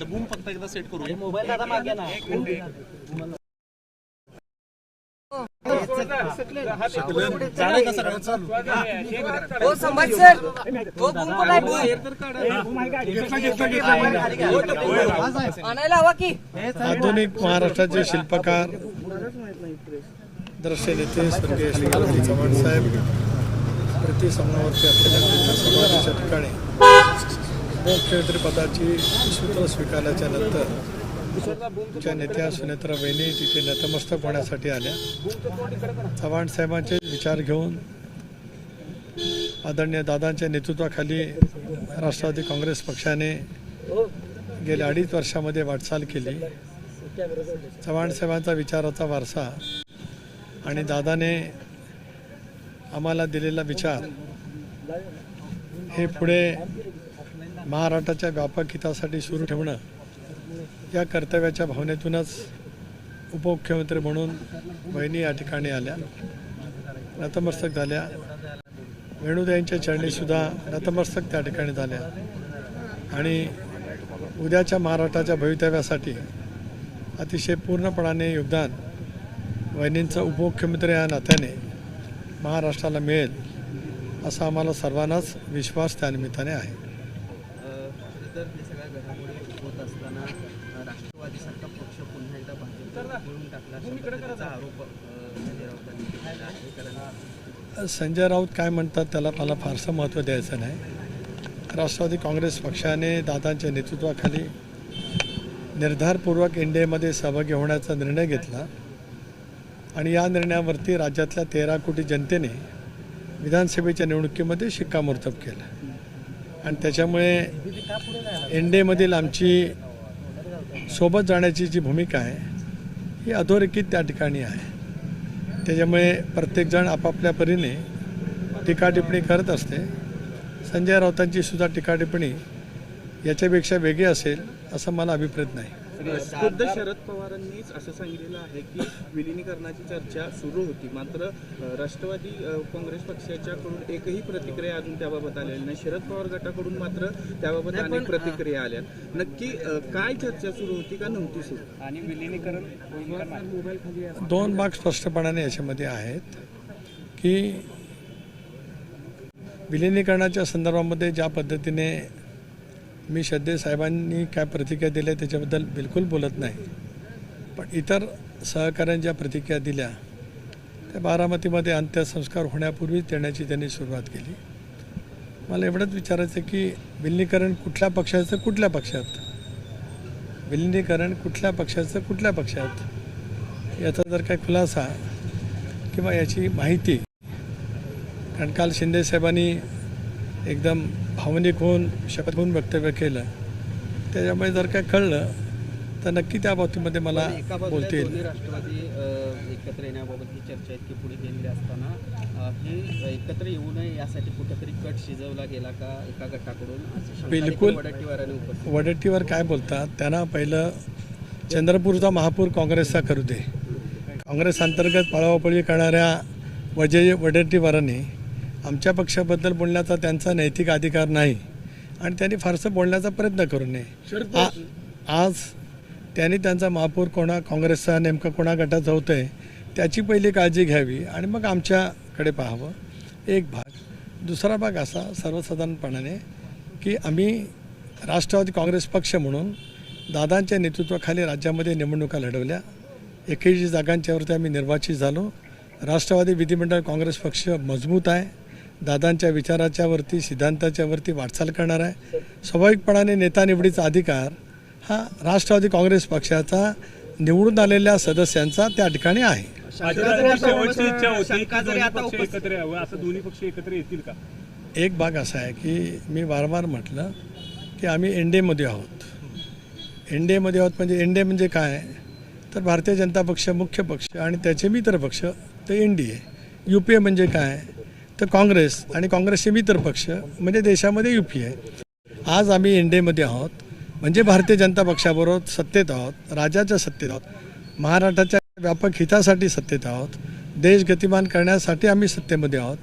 Boom फक्त एकदा set करू. मोबाईल दादा मागे ना. आधुनिक महाराष्ट्राचे शिल्पकार द्रष्टे नेते स्वर्गीय श्री चव्हाण साहेब प्रति समनावरती असलेल्या समाजाच्या ठिकाणी मुख्यमंत्री पदाची सूत्र स्वीकारल्याच्या नंतर च्या नेत्या सुनेत्रा वहिनी तिथे नतमस्तक होण्यासाठी आल्या. चव्हाण साहेबांचे विचार घेऊन आदरणीय दादांच्या नेतृत्वाखाली राष्ट्रवादी काँग्रेस पक्षाने गेल्या 2.5 वर्षामध्ये वाटचाल केली. चव्हाण साहेबांचा विचाराचा वारसा आणि दादाने आम्हाला दिलेला विचार हे पुढे महाराष्ट्राच्या व्यापक हितासाठी सुरू ठेवणं या कर्तव्याच्या भावनेतूनच उपमुख्यमंत्री म्हणून वहिनी या ठिकाणी आल्या, नतमस्तक झाल्या. वेणुताईंच्या चरणीसुद्धा नतमस्तक त्या ठिकाणी झाल्या आणि उद्याच्या महाराष्ट्राच्या भवितव्यासाठी अतिशय पूर्णपणाने योगदान वहिनींचं उपमुख्यमंत्री या नात्याने महाराष्ट्राला मिळेल असा आम्हाला सर्वांनाच विश्वास त्यानिमित्ताने आहे. राष्ट्रवादी सरकार पक्ष पुन्हा एकदा भाजपकडून टाकला आरोप संजय राऊत काय म्हणतात त्याला मला फारसं महत्त्व द्यायचं नाही. राष्ट्रवादी काँग्रेस पक्षाने दादांच्या नेतृत्वाखाली निर्धारपूर्वक एनडीएमध्ये सहभागी होण्याचा निर्णय घेतला आणि या निर्णयावरती राज्यातल्या 13 कोटी जनतेने विधानसभेच्या निवडणुकीमध्ये शिक्कामोर्तब केलं आणि त्याच्यामुळे एनडीएमधील आमची सोबत जाण्याची जी भूमिका आहे ही अधोरेखित त्या ठिकाणी आहे. त्याच्यामुळे प्रत्येकजण आपापल्या परीने टीकाटिप्पणी करत असते. संजय राऊतांची सुद्धा टीकाटिप्पणी याच्यापेक्षा वेगळी असेल असं मला अभिप्रेत नाही. खुद्द शरद पवारांनीच असं सांगितलेलं आहे की विलिनीकरणाची चर्चा सुरू होती, मात्र राष्ट्रवादी काँग्रेस पक्षाच्याकडून एकही प्रतिक्रिया अजून त्याबाबत आलेली नाही. शरद पवार गटाकडून मात्र त्याबाबत अनेक प्रतिक्रिया आल्या. नक्की काय चर्चा सुरू होती का नव्हती सुरू? आणि विलिनीकरण 2 भाग स्पष्टपणाने याच्यामध्ये आहेत की विलिनीकरणाच्या संदर्भामध्ये ज्या पद्धतीने मी श्रद्धे साहेबांनी काय प्रतिक्रिया दिल्या त्याच्याबद्दल बिलकुल बोलत नाही, पण इतर सहकाऱ्यांनी ज्या प्रतिक्रिया दिल्या त्या बारामतीमध्ये अंत्यसंस्कार होण्यापूर्वीच देण्याची त्यांनी सुरुवात केली. मला एवढंच विचारायचं की विलिनीकरण कुठल्या पक्षाचं कुठल्या पक्षात, विलिनीकरण कुठल्या पक्षाचं कुठल्या पक्षात याचा जर काही खुलासा किंवा याची माहिती, कारण काल शिंदेसाहेबांनी एकदम भावनिक होऊन शपथ होऊन वक्तव्य केलं, त्याच्यामुळे जर काय कळलं तर नक्की त्या बाबतीमध्ये मला बोलता येईल. राष्ट्रवादी एकत्र येण्याबाबत ही चर्चा इतकी पुढे गेलेली असताना हे एकत्र येऊ नये यासाठी कुठेतरी कट शिजवला गेला का एका गटाकडून? बिलकुल. वडेट्टीवार काय बोलतात, त्यांना पहिलं चंद्रपूरचा महापौर काँग्रेसचा करू दे. काँग्रेस अंतर्गत पळावपळी करणाऱ्या वडेट्टीवारांनी आमच्या पक्षाबद्दल बोलण्याचा त्यांचा नैतिक अधिकार नाही आणि त्यांनी फारसं बोलण्याचा प्रयत्न करू नये. आज त्यांनी त्यांचा महापौर काँग्रेसचा नेमका कोणा गटाचा होतं आहे त्याची पहिली काळजी घ्यावी आणि मग आमच्याकडे पाहावं. एक भाग. दुसरा भाग असा सर्वसाधारणपणाने की आम्ही राष्ट्रवादी काँग्रेस पक्ष म्हणून दादांच्या नेतृत्वाखाली राज्यामध्ये निवडणुका लढवल्या. 21 जागांच्यावरती आम्ही निर्वाचित झालो. राष्ट्रवादी विधिमंडळ काँग्रेस पक्ष मजबूत आहे, दादांच्या विचाराच्या वरती सिद्धांताच्या वरती वाटचाल करणार आहे. स्वाभाविकपणाने नेता निवडीचा अधिकार हा राष्ट्रवादी काँग्रेस पक्षाचा निवडून आलेल्या सदस्यांचा त्या ठिकाणी आहे. एक भाग असा आहे की मी वारंवार म्हटलं की आम्ही एनडीएमध्ये आहोत. एनडीएमध्ये आहोत म्हणजे एनडीए म्हणजे काय तर भारतीय जनता पक्ष मुख्य पक्ष आणि त्याचे मित्र पक्ष ते एनडीए. UPA म्हणजे काय तर काँग्रेस आणि काँग्रेसचे मित्र पक्ष म्हणजे देशामध्ये UPA. आज आम्ही एनडीएमध्ये आहोत म्हणजे भारतीय जनता पक्षाबरोबर सत्तेत आहोत, राज्याच्या सत्तेत आहोत, महाराष्ट्राच्या व्यापक हितासाठी सत्तेत आहोत, देश गतिमान करण्यासाठी आम्ही सत्तेमध्ये आहोत.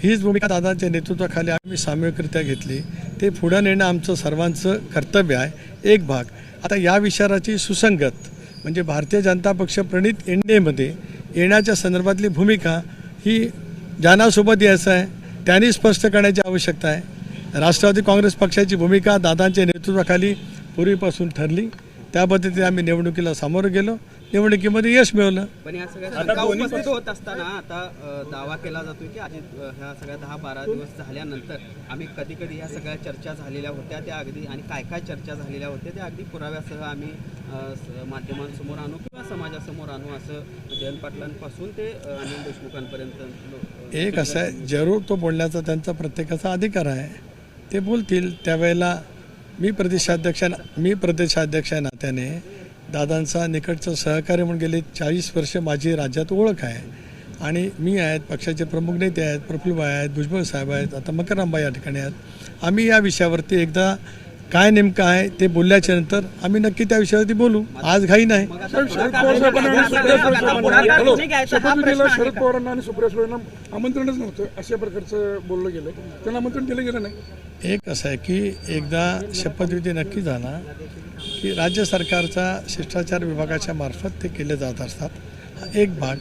हीच भूमिका दादांच्या नेतृत्वाखाली आम्ही सामूहिकरित्या घेतली. ते पुढं नेणं आमचं सर्वांचं कर्तव्य आहे. एक भाग आता या विचाराची सुसंगत म्हणजे भारतीय जनता पक्ष प्रणित एनडीएमध्ये येण्याच्या संदर्भातली भूमिका ही ज्यांनासोबत यायचं आहे त्यांनी स्पष्ट करण्याची आवश्यकता आहे. राष्ट्रवादी काँग्रेस पक्षाची भूमिका दादांच्या नेतृत्वाखाली पूर्वीपासून ठरली. त्या पद्धतीने आम्ही निवडणुकीला सामोरं गेलो. निवडणुकीमध्ये यश मिळवलं. पण या सगळ्या शंका उपस्थित होत असताना आता दावा केला जातोय की आधी ह्या सगळ्या 10-12 दिवस झाल्यानंतर आम्ही कधी कधी ह्या सगळ्या चर्चा झालेल्या होत्या त्या अगदी आणि काय काय चर्चा झालेल्या होत्या त्या अगदी पुराव्यासह आम्ही माध्यमांसमोर आणू किंवा समाजासमोर आणू असं जयंत पाटलांपासून ते अनिल देशमुखांपर्यंत. एक असं आहे जरूर तो बोलण्याचा त्यांचा प्रत्येकाचा अधिकार आहे. ते बोलतील त्यावेळेला मी प्रदेशाध्यक्ष नात्याने दादांचा निकटचं सहकार्य म्हणून गेले 40 वर्ष माझी राज्यात ओळख आहे. आणि मी आहेत, पक्षाचे प्रमुख नेते आहेत, प्रफुल्लभाई आहेत, भुजबळ साहेब आहेत, आता मकररामबाई या ठिकाणी आहेत. आम्ही या विषयावरती एकदा काय नेमकं आहे ते बोलल्याच्या नंतर आम्ही नक्की त्या विषयावरती बोलू. आज घाई नाही. शरद पवारांना आणि सुप्रिया सुळेंना आमंत्रणच नव्हतं अशा प्रकारचं बोललं गेलं. त्यांना आमंत्रण दिलं गेलं नाही. एक असं आहे की एकदा शपथविधी नक्की झाला की राज्य सरकारच्या शिष्टाचार विभागाच्या मार्फत ते केले जात असतात. हा एक भाग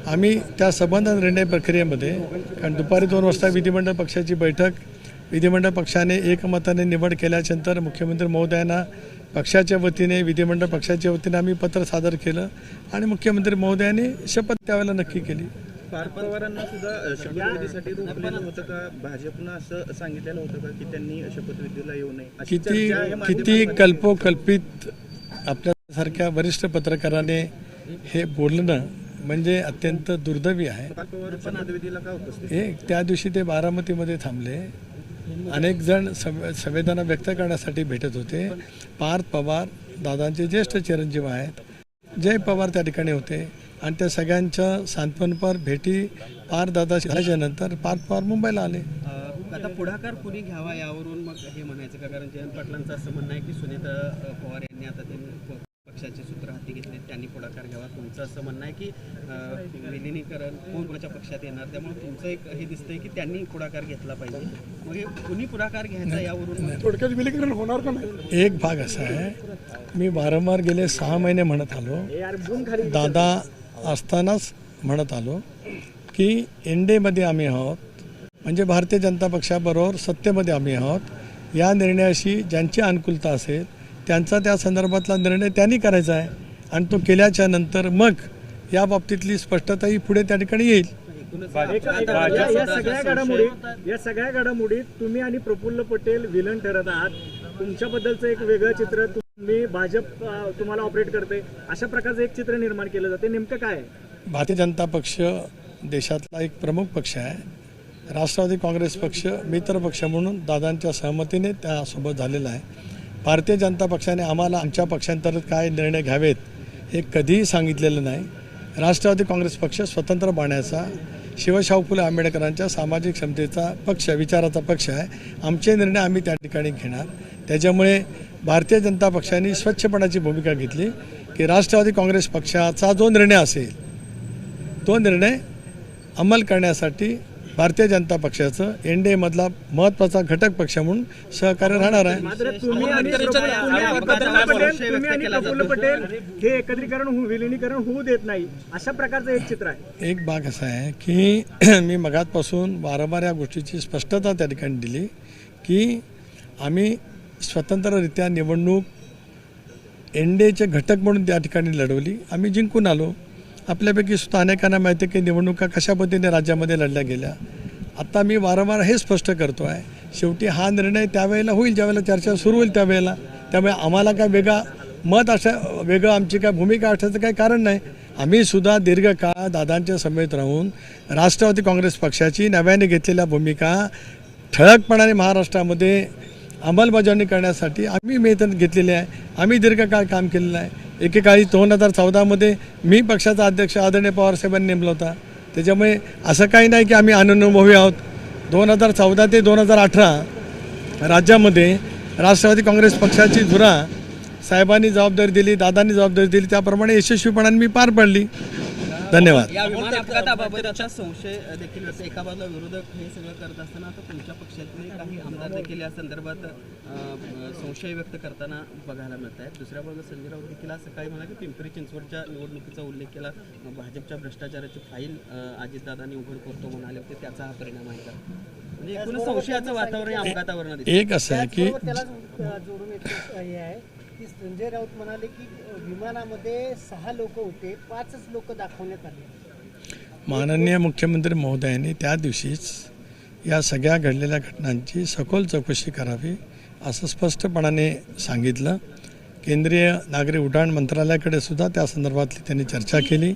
आम्ही त्या संबंध निर्णय प्रक्रियेमध्ये कारण दुपारी 2 वाजता विधिमंडळ पक्षाची बैठक विधिमंडळ पक्षाने एकमताने निवड केल्यानंतर मुख्यमंत्री महोदयांना पक्षाच्या वतीने विधिमंडळ पक्षाच्या वतीने आम्ही पत्र सादर केलं आणि मुख्यमंत्री महोदयांनी शपथ त्यावेळेला नक्की केली. पार्थ पवारांना सुद्धा शपथविधीसाठी रोखलेलं होतं का? भाजपनं असं सांगितलेलं होतं का की त्यांनी शपथविधीला येऊ नये? किती कल्पोकल्पित आपल्यासारख्या वरिष्ठ पत्रकाराने हे बोलणं म्हणजे अत्यंत दुर्दैवी आहे. पार्थ पवार शपथविधीला का उपस्थित? त्या दिवशी ते बारामतीमध्ये थांबले. अनेक जण संवेदना व्यक्त करण्यासाठी भेटत होते. पार्थ पवार दादांचे ज्येष्ठ चिरंजीव आहेत. जय पवार त्या ठिकाणी होते आणि त्या सगळ्यांच्या सांत्वनपर भेटी पार्थ दादा झाल्याच्यानंतर पार्थ पवार मुंबईला आले. आता पुढाकार कुणी घ्यावा यावरून मग हे म्हणायचं का? कारण जयंत पाटलांचं असं म्हणणं आहे की सुनीता पवार यांनी आता त्यांनी पक्षाचे सूत्र हाती घेतले, त्यांनी पुढाकार घ्यावा. तुमचं असं म्हणणं आहे की विलिनीकरण कोणाच्या पक्षात येणार, त्यामुळे तुमचं एक हे दिसतंय की त्यांनी पुढाकार घेतला पाहिजे. मग हे कुणी पुढाकार घ्यायचा यावरून थोडक्यात विलीनीकरण होणार का नाही? एक भाग असा आहे मी वारंवार गेले 6 महिने म्हणत आलो, दादा असतानाच म्हणत आलो की एनडीएमध्ये आम्ही आहोत म्हणजे भारतीय जनता पक्षाबरोबर सत्तेमध्ये आम्ही आहोत. या निर्णयाशी ज्यांची अनुकूलता असेल त्यांचा त्या संदर्भातला निर्णय त्यांनी करायचा आहे आणि तो केल्याच्या नंतर मग या बाबतीतली स्पष्टताही पुढे त्या ठिकाणी येईल. या सगळ्या घडामोडीत तुम्ही आणि प्रफुल्ल पटेल विलन ठरत आहात. तुमच्याबद्दलचं एक वेगळं चित्र, तुम्ही भाजप तुम्हाला ऑपरेट करते अशा प्रकारचं एक चित्र निर्माण केलं जाते. नेमकं काय आहे? भारतीय जनता पक्ष देशातला एक प्रमुख पक्ष आहे. राष्ट्रवादी काँग्रेस पक्ष मित्र पक्ष म्हणून दादांच्या सहमतीने त्यासोबत झालेला आहे. भारतीय जनता पक्षाने आम्हाला आमच्या पक्षांतर्गत काय निर्णय घ्यावेत हे कधीही सांगितलेलं नाही. राष्ट्रवादी काँग्रेस पक्ष स्वतंत्र बाण्याचा शिवशाहू फुले आंबेडकरांच्या सामाजिक क्षमतेचा पक्ष विचाराचा पक्ष आहे. आमचे निर्णय आम्ही त्या ठिकाणी घेणार. त्याच्यामुळे भारतीय जनता पक्षाने स्वच्छपणाची भूमिका घेतली की राष्ट्रवादी काँग्रेस पक्षाचा जो निर्णय असेल तो निर्णय अंमल करण्यासाठी भारतीय जनता पक्षाचं एनडीएमधला महत्त्वाचा घटक पक्ष म्हणून सहकार्य राहणार आहे. तुम्ही आणि प्रफुल्ल पटेल हे एकत्रीकरण विलिनीकरण होऊ देत नाही अशा प्रकारचं एक चित्र आहे. एक भाग असा आहे की मी मगाचपासून वारंवार या गोष्टीची स्पष्टता त्या ठिकाणी दिली की आम्ही स्वतंत्ररित्या निवडणूक एनडीएचे घटक म्हणून त्या ठिकाणी लढवली. आम्ही जिंकून आलो. आपल्यापैकी सुद्धा अनेकांना माहिती आहे की निवडणुका कशा पद्धतीने राज्यामध्ये लढल्या गेल्या. आता मी वारंवार हे स्पष्ट करतो आहे शेवटी हा निर्णय त्यावेळेला होईल ज्यावेळेला चर्चा सुरू होईल त्यावेळेला. त्यामुळे आम्हाला काय वेगळं आमची काय भूमिका असण्याचं काही कारण नाही. आम्ही सुद्धा दीर्घकाळ दादांच्या समेत राहून राष्ट्रवादी काँग्रेस पक्षाची नव्याने घेतलेल्या भूमिका ठळकपणाने महाराष्ट्रामध्ये अंमलबजावणी करण्यासाठी आम्ही मेहनत घेतलेली आहे. आम्ही दीर्घकाळ काम केलेलं आहे. एकेकाळी 2014मध्ये मी पक्षाचा अध्यक्ष आदरणीय पवारसाहेबांनी नेमला होता. त्याच्यामुळे असं काही नाही की आम्ही अनुभवी आहोत. 2014 ते 2018 राज्यामध्ये राष्ट्रवादी काँग्रेस पक्षाची धुरा साहेबांनी जबाबदारी दिली, दादांनी जबाबदारी दिली, त्याप्रमाणे यशस्वीपणाने मी पार पाडली. धन्यवाद. या विमान अपघाताबाबत आता संशय देखील व्यक्त, एका बाजूला विरोधक हे सगळं करत असताना आता तुमच्या पक्षातले काही आमदार देखील या संदर्भात संशय व्यक्त करताना बघायला मिळत आहेत. दुसऱ्या बाजूला संजय राऊत देखील आज सकाळी म्हणाले की पिंपरी चिंचवडच्या निवडणुकीचा उल्लेख केला, भाजपच्या भ्रष्टाचाराची फाईल अजितदादांनी उघड करतो म्हणाले होते, त्याचा हा परिणाम आहे का? म्हणजे एकूणच संशयाचं वातावरण या अपघातावरून दिसतं. एक असं आहे की त्याला जोडून एक हे आहे की संजय राऊत म्हणाले की विमानामध्ये 6 लोक होते, 5च लोक दाखवण्यात आले. माननीय मुख्यमंत्री महोदयांनी त्या दिवशीच या सगळ्या घडलेल्या घटनांची सखोल चौकशी करावी असं स्पष्टपणाने सांगितलं. केंद्रीय नागरी उड्डाण मंत्रालयाकडे सुद्धा त्या संदर्भातली त्यांनी चर्चा केली.